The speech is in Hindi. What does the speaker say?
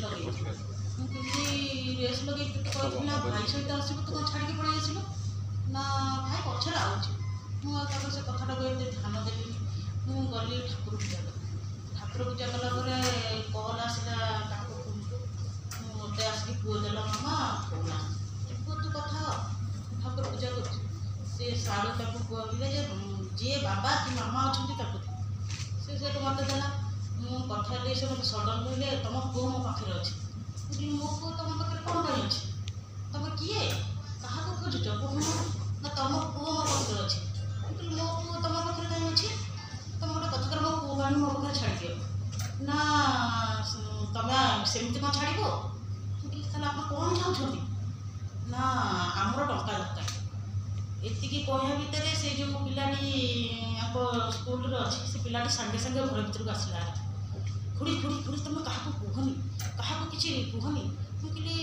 लगे रेस लगे कहती ना भाई सहित आसब तू छाड़ी पड़े आस ना भाई पचर आऊँ से कथा एत ध्यान देली मु गली ठाकुर पूजा ठाकुर पूजा कला कल आसला मत आसिक पुओ देला मामा फोन पुओ तू कथा ठाकुर पूजा कर साड़ू ताको कहले जी बाबा कि मामा अच्छा से मत देला मु कथा से मतलब सडन कहले तुम पुओ मो पाखे अच्छे मो पुओ तुम पाखे कौन कहीं अच्छे तुम किए क्या खोजुच कहून ना तुम पुओ मो पाखे अच्छे मो पुओ तुम पाखे कहीं अच्छे तुम गोटे कथा कर मो पुओ आनी मो पाखे छाड़ दियो ना तुम सेमती कौन छाड़ आप कौन चाहते ना आमर टंका दरकार एति कहया भितर से जो पिलाटी स्कूल अच्छी से पिलाटी सांगे सांगे घर भर को आसला खुड़ी खुड़ी खुड़ी तुम क्या कहनी क्या किसी कहनी मुझे